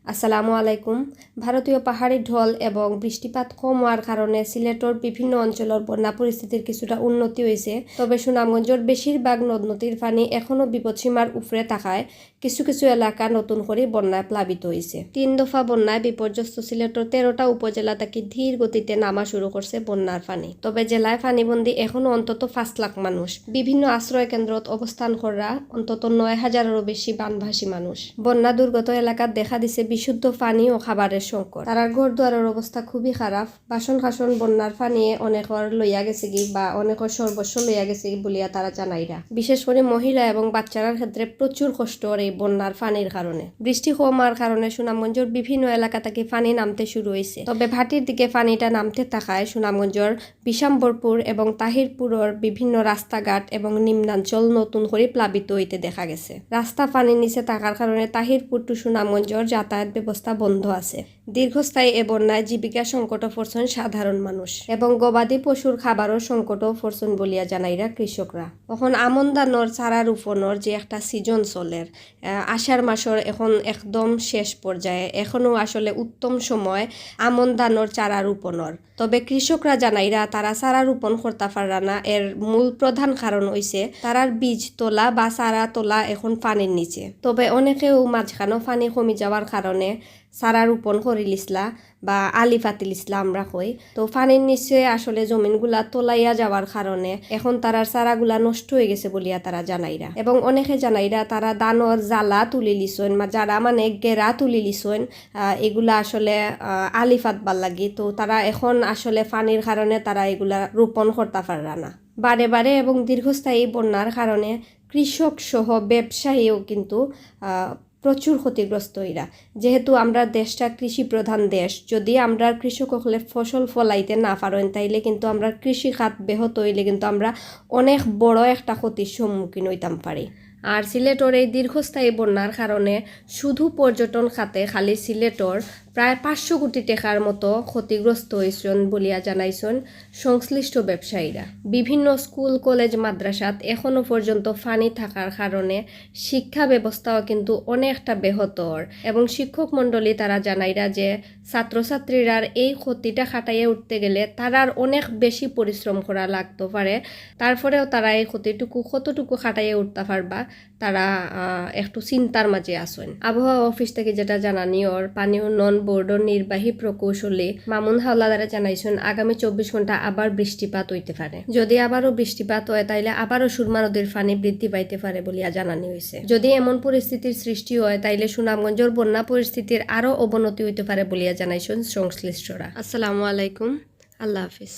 আসসালামু আলাইকুম। ভারতীয় পাহাড়ি ঢল এবং বৃষ্টিপাত কম হওয়ার কারণে সিলেটর বিভিন্ন অঞ্চলের বন্যা পরিস্থিতির কিছুটা উন্নতি হয়েছে। তবে সুনামগঞ্জের বেশিরভাগ নদ নদীর পানি এখনও বিপদসীমার উপরে থাকায় কিছু কিছু এলাকা নতুন করে বন্যায় প্লাবিত হয়েছে। 3 দফা বন্যায় বিপর্যস্ত সিলেটর 13টা উপজেলা থেকে ধীর গতিতে নামা শুরু করছে বন্যার পানি। তবে জেলায় পানিবন্দী এখনও অন্তত 5 লাখ মানুষ। বিভিন্ন আশ্রয় কেন্দ্রত অবস্থান করা অন্তত 9,000-এরও বেশি বানভাসী মানুষ। বন্যা দুর্গত এলাকাত দেখা দিছে বিশুদ্ধ পানি ও খাবারের সংকট। তারার ঘর দুয়ারের অবস্থা খুবই খারাপ। বাসন খাসন বন্যার পানিয়ে অনেকর লইয়া গেছে কি বা অনেকর সর্বস্ব লইয়া গেছে বলিয়া তারা জানাইরা। বিশেষ করে মহিলা এবং বাচ্চারার ক্ষেত্রে প্রচুর কষ্ট এই বন্যার পানির কারণে। বৃষ্টি কমার কারণে সুনামগঞ্জের বিভিন্ন এলাকা থেকে পানি নামতে শুরু হয়েছে। তবে ভাটির দিকে পানিটা নামতে থাকায় সুনামগঞ্জের বিশাম্বরপুর এবং তাহিরপুরের বিভিন্ন রাস্তাঘাট এবং নিম্নাঞ্চল নতুন করে প্লাবিত হইতে দেখা গেছে। রাস্তা পানির নিচে থাকার কারণে তাহিরপুর টু সুনামগঞ্জের যাতায়াত ব্যবস্থা বন্ধ আছে। দীর্ঘস্থায়ী এ বন্যায় জীবিকা সংকটও পড়ছেন সাধারণ মানুষ এবং গবাদি পশুর খাবারও সংকটও পড়ছেন বলিয়া জানাইরা কৃষকরা। এখন আমন ধানের চারা রোপণের যে একটা সিজন চলের, আষাঢ় মাসের এখন একদম শেষ পর্যায়ে, এখনও আসলে উত্তম সময় আমন ধানের চারা রোপণের। তবে কৃষকরা জানাইরা তারা চারা রোপণ করতে পারা না। এর মূল প্রধান কারণ হইছে তারার বীজ তোলা বা চারা তোলা এখন পানির নিচে। তবে অনেকেও মাঝখানেও পানি কমে যাওয়ার কারণে চারা রোপণ করিলিসলা বা আলি ফাতিলিসলা আমরা কই। তো পানির নিচে আসলে জমিনগুলা তোলাইয়া যাওয়ার কারণে এখন তারার চারাগুলা নষ্ট হয়ে গেছে বলিয়া তারা জানাইরা। এবং অনেকে জানাইরা তারা দানর জ্বালা তুলি লিছইন, যারা মানে গেরা তুলি লিছইন, এগুলা আসলে আলি ফাতবার লাগি। তো তারা এখন আসলে পানির কারণে তারা এগুলা রোপণ করতে পারা না। বারে বারে এবং দীর্ঘস্থায়ী বন্যার কারণে কৃষক সহ ব্যবসায়ীও কিন্তু প্রচুর ক্ষতিগ্রস্ত এরা। যেহেতু আমরা দেশটা কৃষি প্রধান দেশ, যদি আমরা কৃষক হলে ফসল ফলাইতে না পারেন তাইলে কিন্তু আমরা কৃষি খাত ব্যাহত হইলে কিন্তু আমরা অনেক বড় একটা ক্ষতির সম্মুখীন হইতাম পারি। আর সিলেটর এই দীর্ঘস্থায়ী বন্যার কারণে শুধু পর্যটন খাতে খালি সিলেটর প্রায় 500 কোটি টাকার মতো ক্ষতিগ্রস্ত হয়েছেন বলিয়া জানাইছেন সংশ্লিষ্ট ব্যবসায়ীরা। বিভিন্ন স্কুল কলেজ মাদ্রাসাত এখনো পর্যন্ত পানি থাকার কারণে শিক্ষা ব্যবস্থাও কিন্তু অনেকটা ব্যাহত এবং শিক্ষক মণ্ডলী তারা জানাইরা যে ছাত্রছাত্রীরা এই ক্ষতিটা খাটাইয়ে উঠতে গেলে তারার অনেক বেশি পরিশ্রম করা লাগতে পারে। তারপরেও তারা এই ক্ষতিটুকু কতটুকু খাটাইয়ে উঠতে পারবা তারা একটু চিন্তার মাঝে আসেন। আবহাওয়া অফিস থেকে যেটা জানানি পানি উন্নয়ন বোর্ডের নির্বাহী প্রকৌশলী মামুন হাওলাদারে জানাইছেন আগামী 24 ঘন্টা আবার বৃষ্টিপাত হইতে পারে। যদি আবারও বৃষ্টিপাত হয় তাইলে আবারও সুরমা নদীর পানি বৃদ্ধি পাইতে পারে বলিয়া জানানি হয়েছে। যদি এমন পরিস্থিতির সৃষ্টি হয় তাইলে সুনামগঞ্জের বন্যা পরিস্থিতির আরও অবনতি হইতে পারে বলিয়া জানাইছেন সংশ্লিষ্টরা। আসসালামু আলাইকুম, আল্লাহ হাফিজ।